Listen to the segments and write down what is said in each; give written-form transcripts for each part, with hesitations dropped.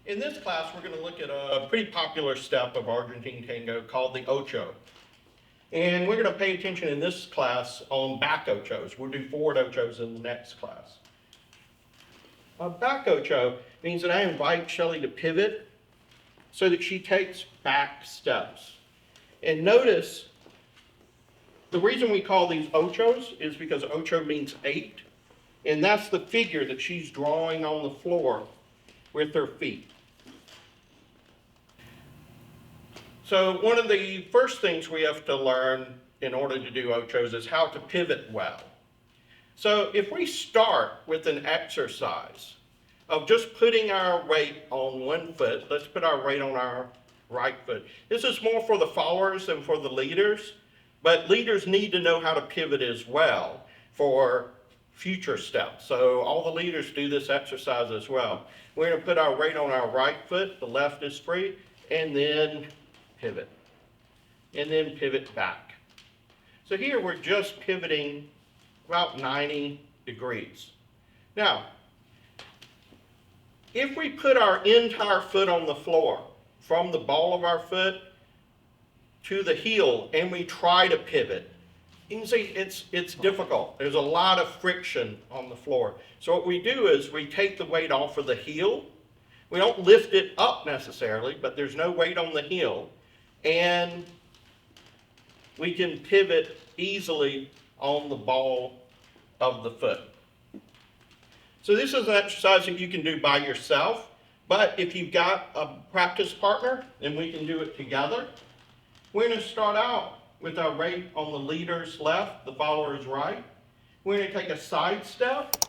In this class, we're going to look at a pretty popular step of Argentine Tango called the Ocho. And we're going to pay attention in this class on back Ochos. We'll do forward Ochos in the next class. A back Ocho means that I invite Shelley to pivot so that she takes back steps. And notice, the reason we call these Ochos is because Ocho means 8. And that's the figure that she's drawing on the floor with her feet. So one of the first things we have to learn in order to do Ochos is how to pivot well. So if we start with an exercise of just putting our weight on one foot, let's put our weight on our right foot. This is more for the followers than for the leaders, but leaders need to know how to pivot as well for future steps. So all the leaders do this exercise as well. We're going to put our weight on our right foot, the left is free, and then pivot. And then pivot back. So here we're just pivoting about 90 degrees. Now, if we put our entire foot on the floor, from the ball of our foot to the heel, and we try to pivot, you can see it's difficult. There's a lot of friction on the floor. So what we do is we take the weight off of the heel. We don't lift it up necessarily, but there's no weight on the heel. And we can pivot easily on the ball of the foot. So this is an exercise that you can do by yourself, but if you've got a practice partner, then we can do it together. We're going to start out with our weight on the leader's left, the follower's right. We're going to take a side step,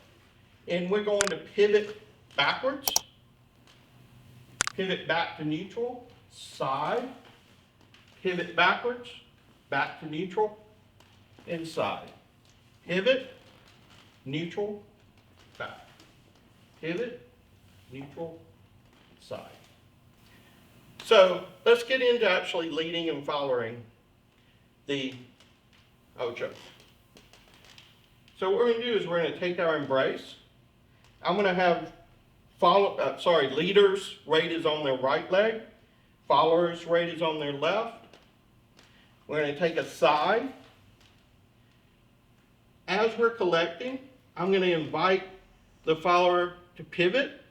and we're going to pivot backwards, pivot back to neutral, side, pivot backwards, back to neutral, and side. Pivot, neutral, back. Pivot, neutral, side. So let's get into actually leading and following the Ocho. So what we're going to do is we're going to take our embrace. I'm going to have leaders' weight is on their right leg. Followers' weight is on their left. We're going to take a side. As we're collecting, I'm going to invite the follower to pivot.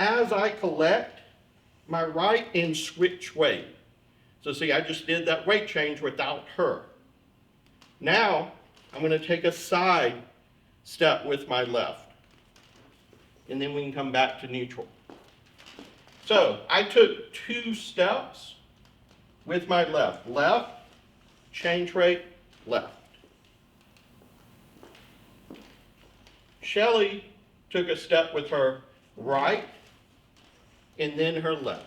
As I collect, my right and switch weight. So see, I just did that weight change without her. Now, I'm going to take a side step with my left. And then we can come back to neutral. So, I took 2 steps with my left. Left, change weight, left. Shelley took a step with her right, and then her left.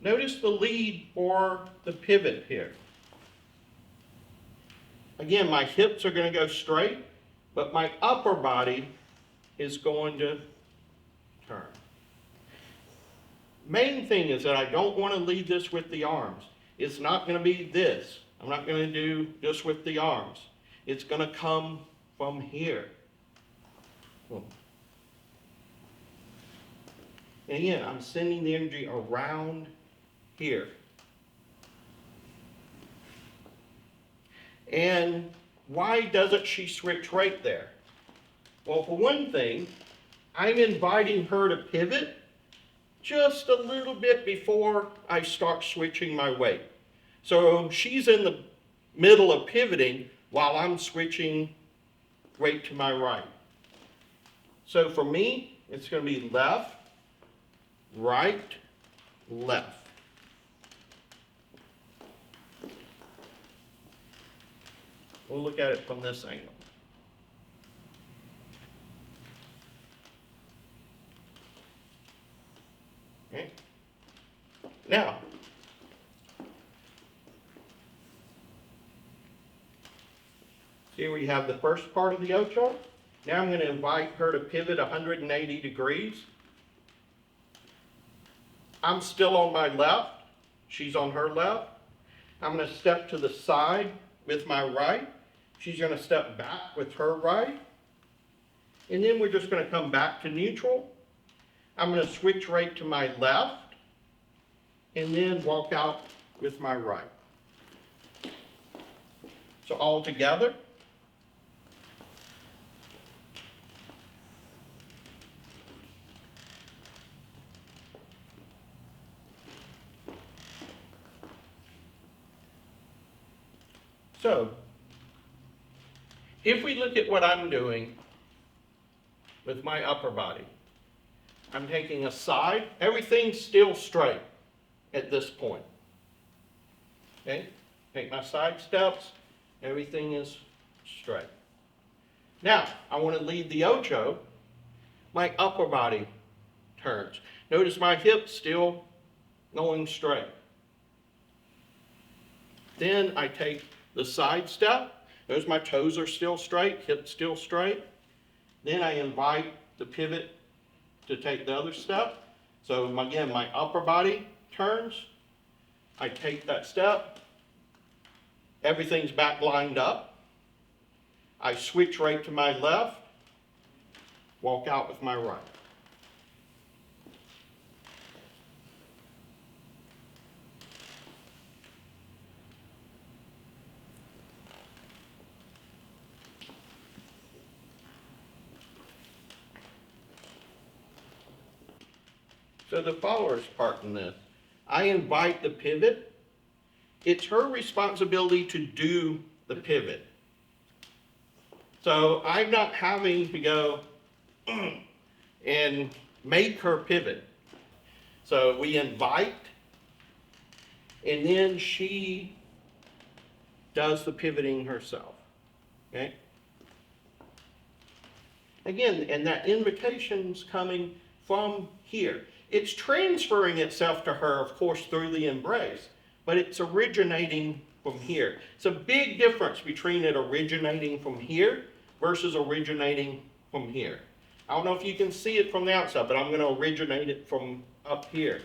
Notice the lead for the pivot here. Again, my hips are going to go straight, but my upper body is going to turn. Main thing is that I don't want to lead this with the arms. It's not going to be this. I'm not going to do just with the arms. It's going to come from here. And again, I'm sending the energy around here. And why doesn't she switch right there? Well, for one thing, I'm inviting her to pivot just a little bit before I start switching my weight. So she's in the middle of pivoting while I'm switching weight to my right. So for me, it's going to be left, right, left. We'll look at it from this angle. Okay. Now, see we have the first part of the Ocho. Now I'm going to invite her to pivot 180 degrees. I'm still on my left. She's on her left. I'm going to step to the side with my right. She's going to step back with her right. And then we're just going to come back to neutral. I'm going to switch right to my left and then walk out with my right. So all together. So, if we look at what I'm doing with my upper body, I'm taking a side, everything's still straight at this point. Okay, take my side steps, everything is straight. Now, I want to lead the Ocho, my upper body turns. Notice my hips still going straight. Then I take the side step. Notice my toes are still straight, hips still straight. Then I invite the pivot to take the other step. So again, my upper body turns. I take that step. Everything's back lined up. I switch right to my left. Walk out with my right. So the follower's part in this. I invite the pivot. It's her responsibility to do the pivot. So I'm not having to go and make her pivot. So we invite, and then she does the pivoting herself. Okay? Again, and that invitation's coming from here. It's transferring itself to her, of course, through the embrace, but it's originating from here. It's a big difference between it originating from here versus originating from here. I don't know if you can see it from the outside, but I'm going to originate it from up here.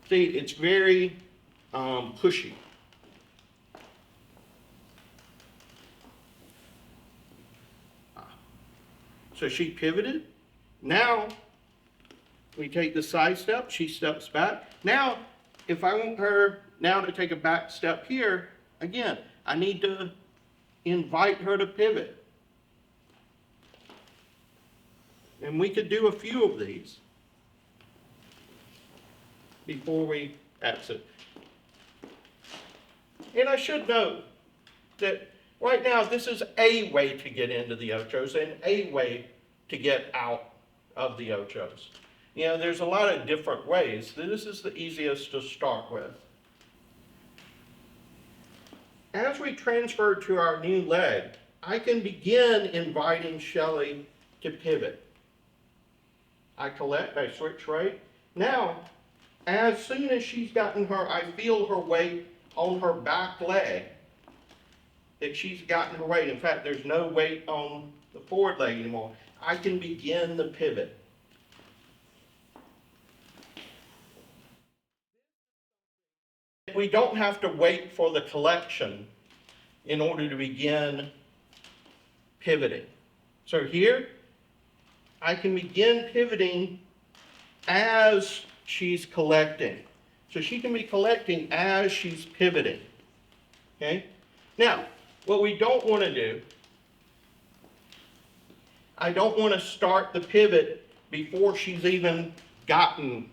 See, it's very pushy. So she pivoted. Now we take the side step, she steps back. Now, if I want her now to take a back step here, again, I need to invite her to pivot. And we could do a few of these before we exit. And I should note that right now this is a way to get into the Ochos and a way to get out of the Ochos. You know, there's a lot of different ways. This is the easiest to start with. As we transfer to our new leg, I can begin inviting Shelley to pivot. I collect, I switch right. Now, as soon as she's gotten her, I feel her weight on her back leg, that she's gotten her weight. In fact, there's no weight on the forward leg anymore. I can begin the pivot. We don't have to wait for the collection in order to begin pivoting. So here, I can begin pivoting as she's collecting. So she can be collecting as she's pivoting. Okay? Now, what we don't want to do, I don't want to start the pivot before she's even gotten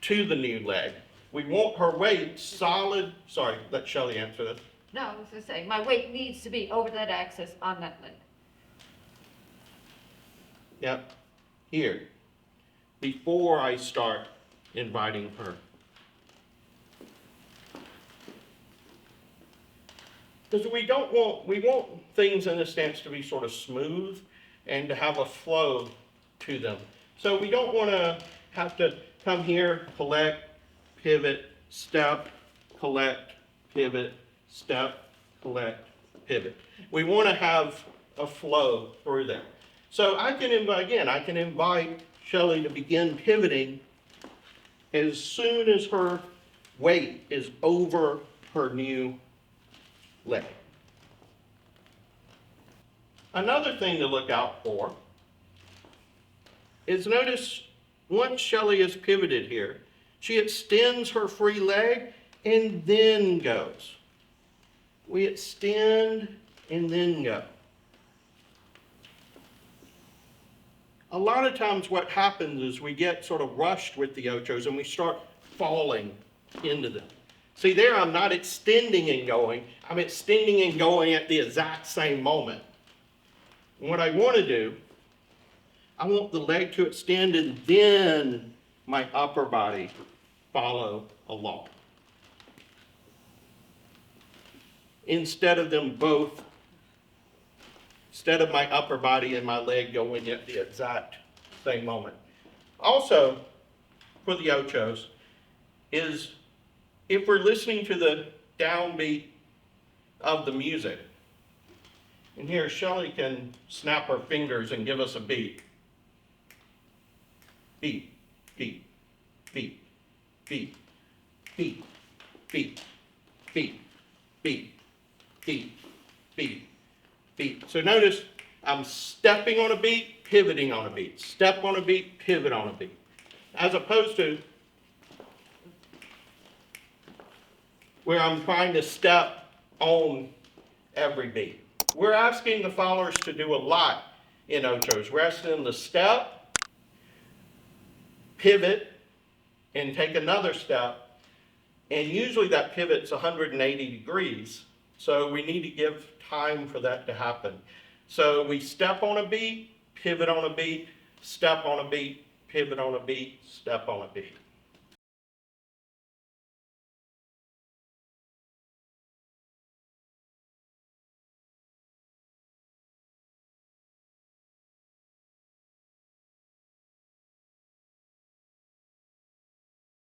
to the new leg. We want her weight solid. Sorry, let Shelley answer this. No, I was just saying, my weight needs to be over that axis on that leg. Yep, here, before I start inviting her. Because we want things in a sense to be sort of smooth and to have a flow to them. So we don't want to have to come here, collect, pivot, step, collect, pivot, step, collect, pivot. We want to have a flow through there. So I can invite Shelley to begin pivoting as soon as her weight is over her new leg. Another thing to look out for is notice once Shelley is pivoted here, she extends her free leg and then goes. We extend and then go. A lot of times what happens is we get sort of rushed with the ochos and we start falling into them. See there, I'm not extending and going, I'm extending and going at the exact same moment. And what I want to do, I want the leg to extend and then my upper body follow along. Instead of them both, instead of my upper body and my leg going at the exact same moment. Also, for the ochos, is if we're listening to the downbeat of the music, and here Shelley can snap her fingers and give us a beat. Beat, beat, beat, beat, beat, beat, beat, beat, beat, beat, beat. So notice I'm stepping on a beat, pivoting on a beat. Step on a beat, pivot on a beat. As opposed to where I'm trying to step on every beat. We're asking the followers to do a lot in Ochos. We're asking them to step, pivot, and take another step. And usually that pivot's 180 degrees. So we need to give time for that to happen. So we step on a beat, pivot on a beat, step on a beat, pivot on a beat, step on a beat.